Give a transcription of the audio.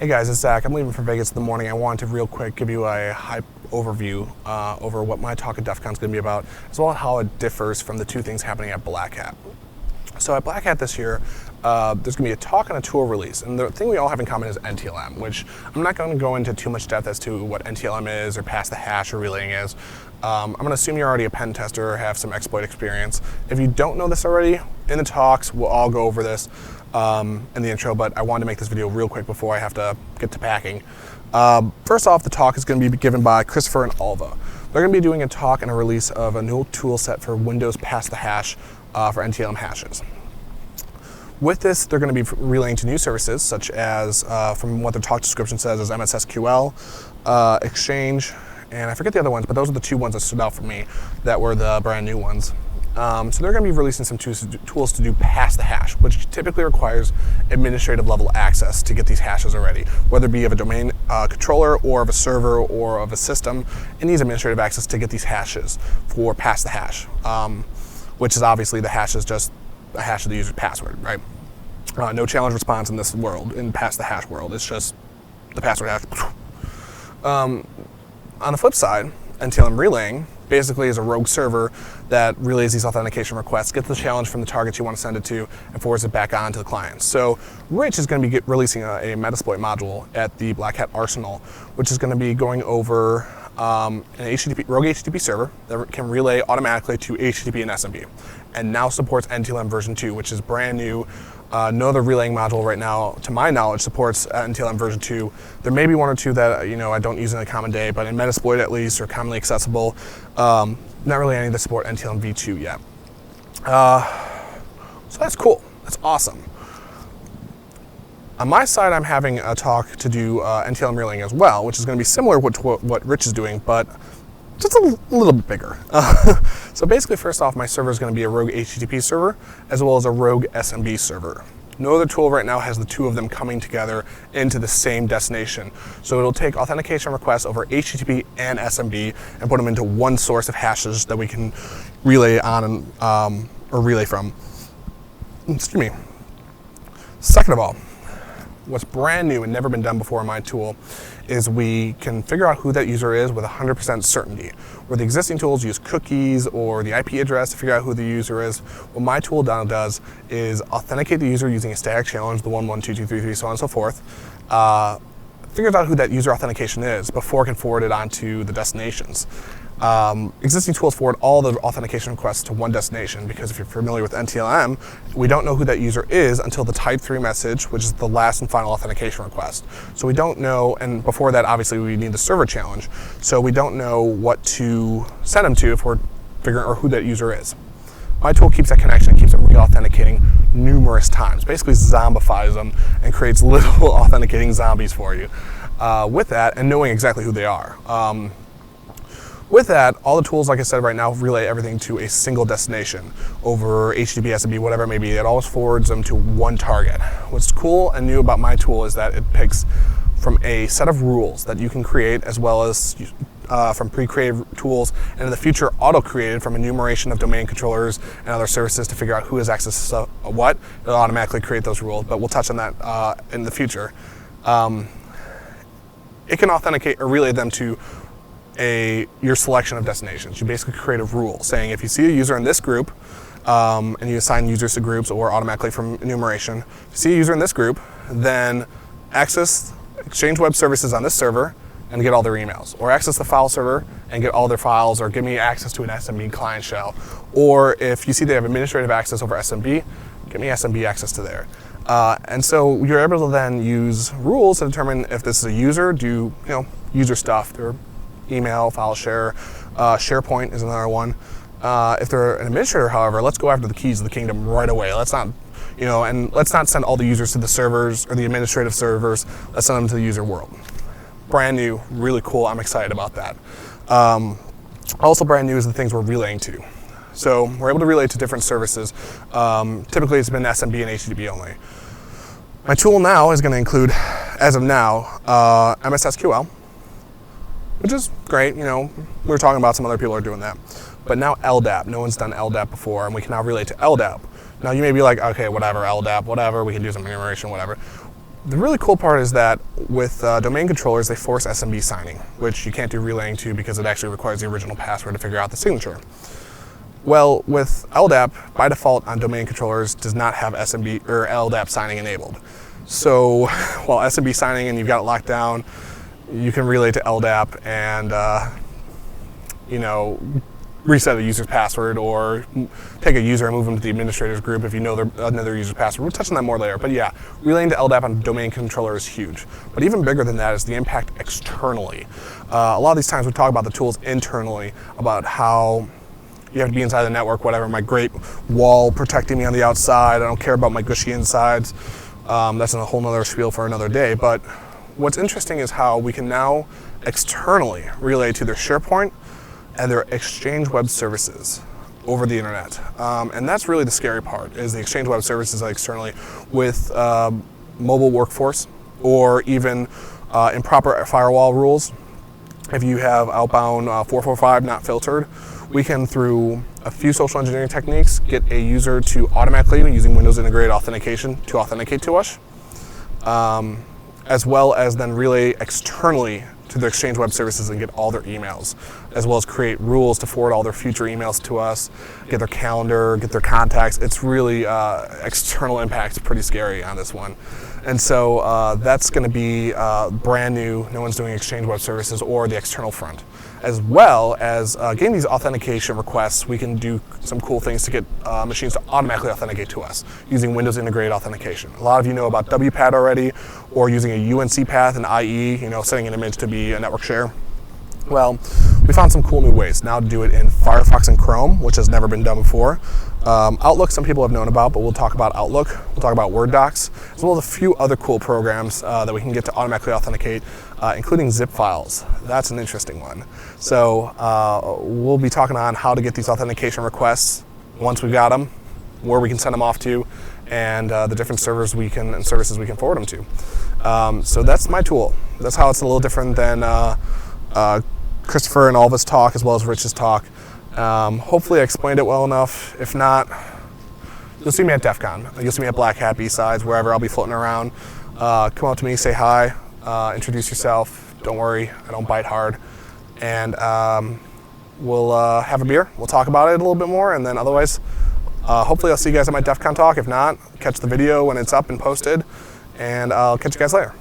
Hey guys, it's Zach. I'm leaving for Vegas in the morning. I wanted to real quick give you a hype overview over what my talk at DEF CON is going to be about, as well as how it differs from the two things happening at Black Hat. So at Black Hat this year, there's going to be a talk and a tool release. And the thing we all have in common is NTLM, which I'm not going to go into too much depth as to what NTLM is or pass the hash or relaying is. I'm going to assume you're already a pen tester or have some exploit experience. If you don't know this already, in the talks, we'll all go over this in the intro, but I wanted to make this video real quick before I have to get to packing. First off, the talk is going to be given by Christopher and Alva. They're going to be doing a talk and a release of a new tool set for Windows pass the hash for NTLM hashes. With this, they're going to be relaying to new services, such as, from what the talk description says, is MSSQL, Exchange, and I forget the other ones, but those are the two ones that stood out for me that were the brand new ones. So they're going to be releasing some tools to do pass the hash, which typically requires administrative level access to get these hashes already, whether it be of a domain controller or of a server or of a system. It needs administrative access to get these hashes for pass the hash, which is obviously the hash is just a hash of the user's password, right? No challenge response in this world, in pass the hash world. It's just the password hash. On the flip side, NTLM relaying basically is a rogue server that relays these authentication requests, gets the challenge from the target you want to send it to, and forwards it back on to the client. So Rich is going to be releasing a Metasploit module at the Black Hat Arsenal, which is going to be going over an rogue HTTP server that can relay automatically to HTTP and SMB, and now supports NTLM version 2, which is brand new. No other relaying module right now, to my knowledge, supports NTLM version 2. There may be one or two that I don't use in a common day, but in Metasploit at least, or commonly accessible, not really any that support NTLM v2 yet. So that's cool. That's awesome. On my side, I'm having a talk to do NTLM relaying as well, which is going to be similar to what Rich is doing, but just a little bit bigger. So basically, first off, my server is going to be a rogue HTTP server as well as a rogue SMB server. No other tool right now has the two of them coming together into the same destination. So it'll take authentication requests over HTTP and SMB and put them into one source of hashes that we can relay on or relay from. Excuse me. Second of all, what's brand new and never been done before in my tool is we can figure out who that user is with 100% certainty. Where the existing tools use cookies or the IP address to figure out who the user is, what my tool now does is authenticate the user using a static challenge, the 112233, so on and so forth, figures out who that user authentication is before it can forward it on to the destinations. Existing tools forward all the authentication requests to one destination because if you're familiar with NTLM, we don't know who that user is until the type 3 message, which is the last and final authentication request. So we don't know, and before that, obviously, we need the server challenge. So we don't know what to send them to if we're figuring out who that user is. My tool keeps that connection and keeps it re-authenticating numerous times, basically zombifies them and creates little authenticating zombies for you. With that, and knowing exactly who they are. With that, all the tools, like I said, right now relay everything to a single destination over HTTP, SMB, whatever it may be. It always forwards them to one target. What's cool and new about my tool is that it picks from a set of rules that you can create, as well as from pre-created tools, and in the future auto-created from enumeration of domain controllers and other services to figure out who has access to what. It'll automatically create those rules, but we'll touch on that in the future. It can authenticate or relay them to your selection of destinations. You basically create a rule saying if you see a user in this group, and you assign users to groups or automatically from enumeration, if you see a user in this group, then access Exchange Web Services on this server and get all their emails, or access the file server and get all their files, or give me access to an SMB client shell. Or if you see they have administrative access over SMB, give me SMB access to there. And so you're able to then use rules to determine if this is a user, do user stuff, their email, file share, SharePoint is another one. If they're an administrator, however, let's go after the keys of the kingdom right away. Let's not, and let's not send all the users to the servers or the administrative servers. Let's send them to the user world. Brand new, really cool. I'm excited about that. Also brand new is the things we're relaying to. So we're able to relay to different services. Typically it's been SMB and HTTP only. My tool now is going to include, as of now, MSSQL, which is great. We were talking about some other people are doing that. But now LDAP, no one's done LDAP before, and we can now relate to LDAP. Now you may be like, okay, whatever, LDAP, whatever, we can do some enumeration, whatever. The really cool part is that with domain controllers, they force SMB signing, which you can't do relaying to because it actually requires the original password to figure out the signature. Well, with LDAP, by default on domain controllers, does not have SMB or LDAP signing enabled. So while SMB signing and you've got it locked down, you can relay to LDAP and reset a user's password or take a user and move them to the administrators group if you know another user's password. We'll touch on that more later. But yeah, relaying to LDAP on domain controller is huge. But even bigger than that is the impact externally. A lot of these times we talk about the tools internally, about how you have to be inside the network, whatever, my great wall protecting me on the outside. I don't care about my gushy insides. That's a whole nother spiel for another day. But what's interesting is how we can now externally relay to their SharePoint and their Exchange Web Services over the internet. And that's really the scary part, is the Exchange Web Services externally with mobile workforce or even improper firewall rules. If you have outbound 445 not filtered, we can, through a few social engineering techniques, get a user to automatically, using Windows Integrated Authentication, to authenticate to us, as well as then relay externally to their Exchange Web Services and get all their emails, as well as create rules to forward all their future emails to us, get their calendar, get their contacts. It's really, external impact's pretty scary on this one. And so that's going to be brand new. No one's doing Exchange Web Services or the external front. As well as getting these authentication requests, we can do some cool things to get machines to automatically authenticate to us using Windows Integrated Authentication. A lot of you know about WPAT already, or using a UNC path and IE, setting an image to be a network share. Well, we found some cool new ways now to do it in Firefox and Chrome, which has never been done before. Outlook, some people have known about, but we'll talk about Outlook. We'll talk about Word docs, as well as a few other cool programs that we can get to automatically authenticate, including zip files. That's an interesting one. So we'll be talking on how to get these authentication requests once we've got them, where we can send them off to, and the different servers and services we can forward them to. So that's my tool. That's how it's a little different than Christopher and Alva's talk, as well as Rich's talk. Hopefully I explained it well enough. If not, you'll see me at DEF CON. You'll see me at Black Hat, B-Sides, wherever I'll be floating around. Come up to me, say hi, introduce yourself. Don't worry, I don't bite hard. And we'll have a beer. We'll talk about it a little bit more, and then otherwise, hopefully I'll see you guys at my DEF CON talk. If not, catch the video when it's up and posted, and I'll catch you guys later.